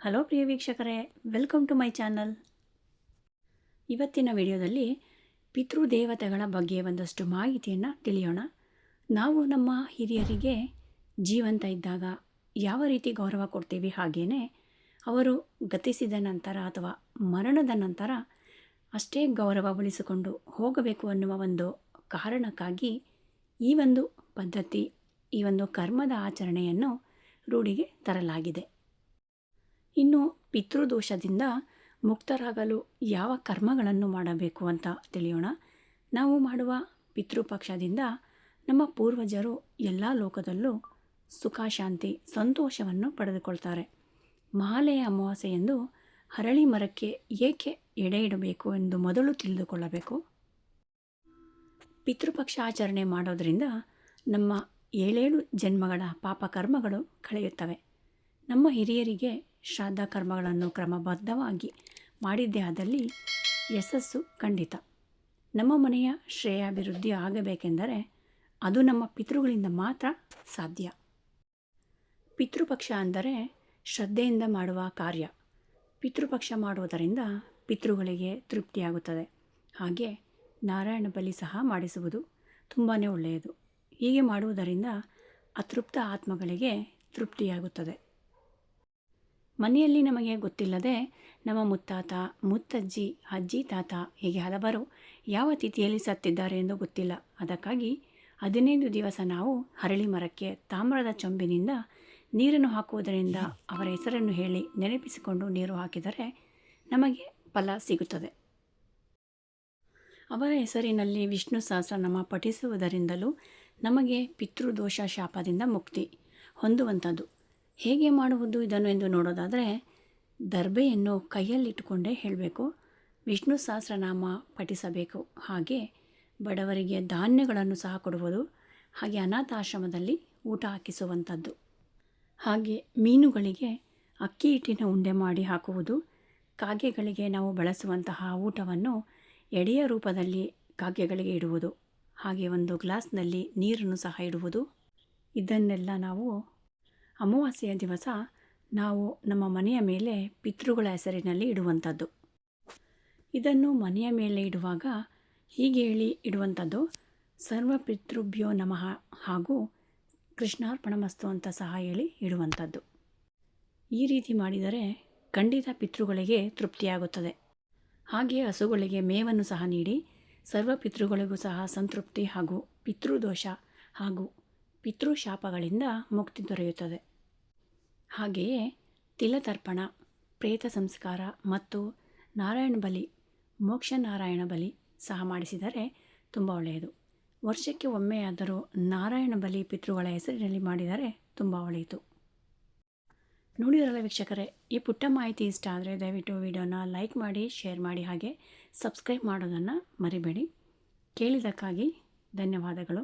Hello ಪ್ರಿಯ ವೀಕ್ಷಕರೇ, welcome to my channel. ಇವತ್ತಿನ ವಿಡಿಯೋದಲ್ಲಿ ಪಿತೃದೇವತೆಗಳ ಬಗ್ಗೆ ಒಂದಷ್ಟು ಮಾಹಿತಿಯನ್ನು ತಿಳಿಯೋಣ. ನಾವು ನಮ್ಮ ಹಿರಿಯರಿಗೆ ಜೀವಂತ ಇದ್ದಾಗ ಯಾವ ರೀತಿ ಗೌರವ ಕೊಡ್ತೀವಿ, ಹಾಗೆಯೇ ಅವರು ಗತಿಸಿದ ನಂತರ ಅಥವಾ ಮರಣದ ನಂತರ ಅಷ್ಟೇ ಗೌರವ ಉಳಿಸಿಕೊಂಡು ಹೋಗಬೇಕು ಅನ್ನುವ ಒಂದು ಕಾರಣಕ್ಕಾಗಿ ಈ ಒಂದು ಪದ್ಧತಿ, ಈ ಒಂದು ಕರ್ಮದ ಆಚರಣೆಯನ್ನು ರೂಢಿಗೆ ತರಲಾಗಿದೆ. ಇನ್ನು ಪಿತೃದೋಷದಿಂದ ಮುಕ್ತರಾಗಲು ಯಾವ ಕರ್ಮಗಳನ್ನು ಮಾಡಬೇಕು ಅಂತ ತಿಳಿಯೋಣ. ನಾವು ಮಾಡುವ ಪಿತೃಪಕ್ಷದಿಂದ ನಮ್ಮ ಪೂರ್ವಜರು ಎಲ್ಲ ಲೋಕದಲ್ಲೂ ಸುಖ, ಶಾಂತಿ, ಸಂತೋಷವನ್ನು ಪಡೆದುಕೊಳ್ತಾರೆ. ಮಹಾಲಯ ಅಮಾವಾಸ್ಯೆಯಂದು ಹರಳಿ ಮರಕ್ಕೆ ಏಕೆ ಎಡೆ ಇಡಬೇಕು ಎಂದು ಮೊದಲು ತಿಳಿದುಕೊಳ್ಳಬೇಕು. ಪಿತೃಪಕ್ಷ ಆಚರಣೆ ಮಾಡೋದರಿಂದ ನಮ್ಮ 7 ಜನ್ಮಗಳ ಪಾಪಕರ್ಮಗಳು ಕಳೆಯುತ್ತವೆ. ನಮ್ಮ ಹಿರಿಯರಿಗೆ ಶ್ರಾದ್ದ ಕರ್ಮಗಳನ್ನು ಕ್ರಮಬದ್ಧವಾಗಿ ಮಾಡಿದ್ದೇ ಆದಲ್ಲಿ ಯಶಸ್ಸು ಖಂಡಿತ. ನಮ್ಮ ಮನೆಯ ಶ್ರೇಯಾಭಿವೃದ್ಧಿ ಆಗಬೇಕೆಂದರೆ ಅದು ನಮ್ಮ ಪಿತೃಗಳಿಂದ ಮಾತ್ರ ಸಾಧ್ಯ. ಪಿತೃಪಕ್ಷ ಅಂದರೆ ಶ್ರದ್ಧೆಯಿಂದ ಮಾಡುವ ಕಾರ್ಯ. ಪಿತೃಪಕ್ಷ ಮಾಡುವುದರಿಂದ ಪಿತೃಗಳಿಗೆ ತೃಪ್ತಿಯಾಗುತ್ತದೆ. ಹಾಗೆ ನಾರಾಯಣ ಬಲಿ ಸಹ ಮಾಡಿಸುವುದು ತುಂಬಾ ಒಳ್ಳೆಯದು. ಹೀಗೆ ಮಾಡುವುದರಿಂದ ಅತೃಪ್ತ ಆತ್ಮಗಳಿಗೆ ತೃಪ್ತಿಯಾಗುತ್ತದೆ. ಮನೆಯಲ್ಲಿ ನಮಗೆ ಗೊತ್ತಿಲ್ಲದೆ ನಮ್ಮ ಮುತ್ತಾತ, ಮುತ್ತಜ್ಜಿ, ಅಜ್ಜಿ, ತಾತ ಹೀಗೆ ಹಲವರು ಯಾವ ತಿಥಿಯಲ್ಲಿ ಸತ್ತಿದ್ದಾರೆ ಎಂದು ಗೊತ್ತಿಲ್ಲ. ಅದಕ್ಕಾಗಿ 15 ದಿವಸ ನಾವು ಹರಳಿ ಮರಕ್ಕೆ ತಾಮ್ರದ ಚೊಂಬಿನಿಂದ ನೀರನ್ನು ಹಾಕುವುದರಿಂದ ಅವರ ಹೆಸರನ್ನು ಹೇಳಿ ನೆನಪಿಸಿಕೊಂಡು ನೀರು ಹಾಕಿದರೆ ನಮಗೆ ಫಲ ಸಿಗುತ್ತದೆ. ಅವರ ಹೆಸರಿನಲ್ಲಿ ವಿಷ್ಣು ಸಹಸ್ರನಾಮ ಪಠಿಸುವುದರಿಂದಲೂ ನಮಗೆ ಪಿತೃದೋಷ ಶಾಪದಿಂದ ಮುಕ್ತಿ ಹೊಂದುವಂಥದ್ದು. ಹೇಗೆ ಮಾಡುವುದು ಇದನ್ನು ಎಂದು ನೋಡೋದಾದರೆ, ದರ್ಬೆಯನ್ನು ಕೈಯಲ್ಲಿಟ್ಟುಕೊಂಡೇ ಹೇಳಬೇಕು. ವಿಷ್ಣು ಸಹಸ್ರನಾಮ ಪಠಿಸಬೇಕು. ಹಾಗೆ ಬಡವರಿಗೆ ಧಾನ್ಯಗಳನ್ನು ಸಹ ಕೊಡುವುದು. ಹಾಗೆ ಅನಾಥಾಶ್ರಮದಲ್ಲಿ ಊಟ ಹಾಕಿಸುವಂಥದ್ದು. ಹಾಗೆ ಮೀನುಗಳಿಗೆ ಅಕ್ಕಿ ಹಿಟ್ಟಿನ ಉಂಡೆ ಮಾಡಿ ಹಾಕುವುದು. ಕಾಗೆಗಳಿಗೆ ನಾವು ಬಳಸುವಂತಹ ಊಟವನ್ನು ಎಡೆಯ ರೂಪದಲ್ಲಿ ಕಾಗೆಗಳಿಗೆ ಇಡುವುದು. ಹಾಗೆ ಒಂದು ಗ್ಲಾಸ್ನಲ್ಲಿ ನೀರನ್ನು ಸಹ ಇಡುವುದು. ಇದನ್ನೆಲ್ಲ ನಾವು ಅಮಾವಾಸ್ಯೆಯ ದಿವಸ ನಾವು ನಮ್ಮ ಮನೆಯ ಮೇಲೆ ಪಿತೃಗಳ ಹೆಸರಿನಲ್ಲಿ ಇಡುವಂಥದ್ದು. ಇದನ್ನು ಮನೆಯ ಮೇಲೆ ಇಡುವಾಗ ಹೀಗೆ ಹೇಳಿ ಇಡುವಂಥದ್ದು: ಸರ್ವ ಪಿತೃಭ್ಯೋ ನಮಃ ಹಾಗೂ ಕೃಷ್ಣಾರ್ಪಣಮಸ್ತು ಅಂತ ಸಹ ಹೇಳಿ ಇಡುವಂಥದ್ದು. ಈ ರೀತಿ ಮಾಡಿದರೆ ಖಂಡಿತ ಪಿತೃಗಳಿಗೆ ತೃಪ್ತಿಯಾಗುತ್ತದೆ. ಹಾಗೆ ಹಸುಗಳಿಗೆ ಮೇವನ್ನು ಸಹ ನೀಡಿ ಸರ್ವ ಪಿತೃಗಳಿಗೂ ಸಹ ಸಂತೃಪ್ತಿ ಹಾಗೂ ಪಿತೃದೋಷ ಹಾಗೂ ಪಿತೃಶಾಪಗಳಿಂದ ಮುಕ್ತಿ ದೊರೆಯುತ್ತದೆ. ಹಾಗೆಯೇ ತಿಲತರ್ಪಣ, ಪ್ರೇತ ಸಂಸ್ಕಾರ ಮತ್ತು ನಾರಾಯಣ ಬಲಿ, ಮೋಕ್ಷ ನಾರಾಯಣ ಬಲಿ ಸಹ ಮಾಡಿಸಿದರೆ ತುಂಬ ಒಳ್ಳೆಯದು. ವರ್ಷಕ್ಕೆ ಒಮ್ಮೆಯಾದರೂ ನಾರಾಯಣ ಬಲಿ ಪಿತೃಗಳ ಹೆಸರಿನಲ್ಲಿ ಮಾಡಿದರೆ ತುಂಬ ಒಳ್ಳೆಯದು. ನೋಡಿದ್ರಲ್ಲ ವೀಕ್ಷಕರೇ, ಈ ಪುಟ್ಟ ಮಾಹಿತಿ ಇಷ್ಟ ಆದರೆ ದಯವಿಟ್ಟು ವಿಡಿಯೋನ ಲೈಕ್ ಮಾಡಿ, ಶೇರ್ ಮಾಡಿ, ಹಾಗೆ ಸಬ್ಸ್ಕ್ರೈಬ್ ಮಾಡೋದನ್ನು ಮರಿಬೇಡಿ. ಕೇಳಿದ್ದಕ್ಕಾಗಿ ಧನ್ಯವಾದಗಳು.